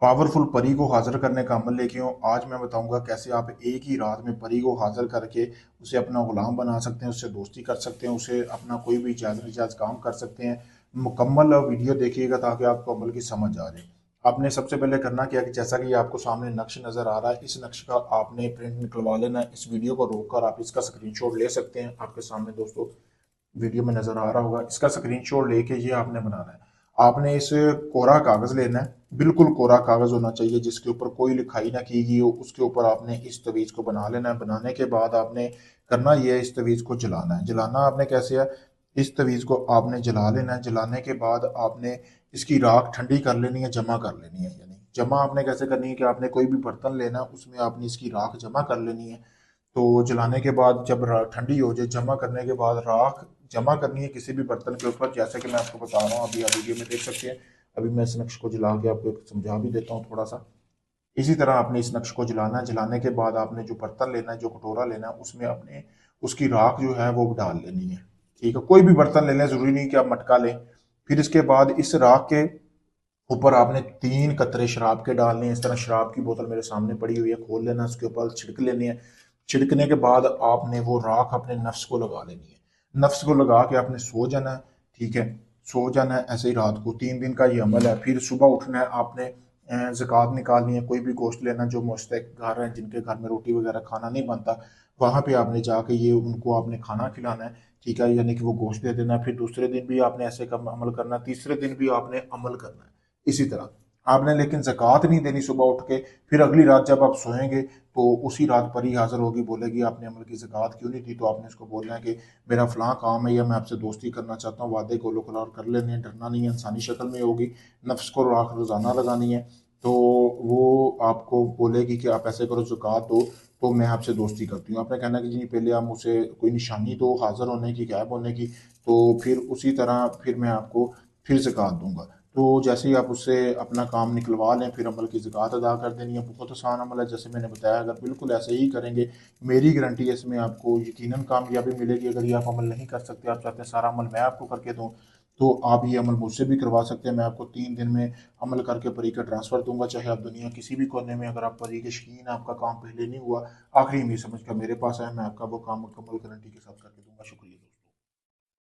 Powerful परी को हाजिर करने का अमल लेके हूँ। आज मैं बताऊंगा कैसे आप एक ही रात में परी को हाजिर करके उसे अपना गुलाम बना सकते हैं, उससे दोस्ती कर सकते हैं, उसे अपना कोई भी जायज़ नाजायज़ काम कर सकते हैं। मुकम्मल वीडियो देखिएगा ताकि आपको अमल की समझ आ जाए। आपने सबसे पहले करना क्या है कि जैसा कि ये आपको सामने नक्श नज़र आ रहा है, इस नक्श का आपने प्रिंट निकलवा लेना है। इस वीडियो को रोक कर आप इसका स्क्रीनशॉट ले सकते हैं। आपके सामने दोस्तों वीडियो में नजर आ रहा होगा, इसका स्क्रीनशॉट लेके ये आपने बनाना है। आपने इस कोरा कागज लेना है, बिल्कुल कोरा कागज होना चाहिए जिसके ऊपर कोई लिखाई ना की गई हो। उसके ऊपर आपने इस तवीज को बना लेना है। बनाने के बाद आपने करना ये है, इस तवीज को जलाना है। जलाना आपने कैसे है, इस तवीज को आपने जला लेना है। जलाने के बाद आपने इसकी राख ठंडी कर लेनी है, जमा कर लेनी है। यानी जमा आपने कैसे करनी है कि आपने कोई भी बर्तन लेना, उसमें आपने इसकी राख जमा कर लेनी है। तो जलाने के बाद जब ठंडी हो जाए, जमा करने के बाद राख जमा करनी है किसी भी बर्तन के ऊपर, जैसे कि मैं आपको बता रहा हूँ। अभी आप वीडियो में देख सकते हैं। अभी मैं इस नक्श को जला के आपको एक समझा भी देता हूँ थोड़ा सा। इसी तरह आपने इस नक्श को जलाना है। जलाने के बाद आपने जो बर्तन लेना है, जो कटोरा लेना है, उसमें अपने उसकी राख जो है वो डाल लेनी है। ठीक है, कोई भी बर्तन ले लें, जरूरी नहीं कि आप मटका लें। फिर इसके बाद इस राख के ऊपर आपने 3 कतरे शराब के डालने हैं। इस तरह शराब की बोतल मेरे सामने पड़ी हुई है, खोल लेना, उसके ऊपर छिड़क लेनी है। छिड़कने के बाद आपने वो राख अपने नफ्स को लगा लेनी है। नफ्स को लगा के आपने सो जाना है। ठीक है, सो जाना है ऐसे ही रात को। 3 दिन का ये अमल है। फिर सुबह उठना है, आपने ज़कात निकालनी है। कोई भी गोश्त लेना, जो मुस्तहिक घर हैं, जिनके घर में रोटी वगैरह खाना नहीं बनता, वहाँ पे आपने जाके ये उनको आपने खाना खिलाना है। ठीक है, यानी कि वो गोश्त दे देना है। फिर दूसरे दिन भी आपने ऐसे कम अमल करना है, तीसरे दिन भी आपने अमल करना है इसी तरह। आपने लेकिन ज़कात नहीं देनी सुबह उठ के। फिर अगली रात जब आप सोएंगे तो उसी रात परी हाजिर होगी, बोलेगी आपने अमल की ज़कात क्यों नहीं दी। तो आपने उसको बोलना है कि मेरा फलां काम है, या मैं आपसे दोस्ती करना चाहता हूँ। वादे गोलो कलार कर लेने हैं, डरना नहीं है। इंसानी शक्ल में होगी, नफ्स को राख रोज़ाना लगानी है। तो वो आपको बोलेगी कि आप ऐसे करो, ज़कात दो, तो मैं आपसे दोस्ती करती हूँ। आपने कहना कि जी पहले आप मुझसे कोई निशानी दो हाजिर होने की, गायब होने की, तो फिर उसी तरह फिर मैं आपको फिर ज़कात दूंगा। तो जैसे ही आप उससे अपना काम निकलवा लें, फिर अमल की ज़कात अदा कर देनी है। बहुत आसान अमल है, जैसे मैंने बताया। अगर बिल्कुल ऐसे ही करेंगे, मेरी गारंटी है इसमें आपको यकीनन कामयाबी मिलेगी। अगर ये आप अमल नहीं कर सकते, आप चाहते हैं सारा अमल मैं आपको करके दूँ, तो आप ये अमल मुझसे भी करवा सकते हैं। मैं आपको 3 दिन में अमल करके परी का ट्रांसफ़र दूंगा। चाहे आप दुनिया किसी भी कोने में, अगर आप परी के शकीन, आपका काम पहले नहीं हुआ, आखिरी में समझ कर मेरे पास आए, मैं आपका वो काम मुकम्मल गारंटी के साथ करके दूंगा। शुक्रिया।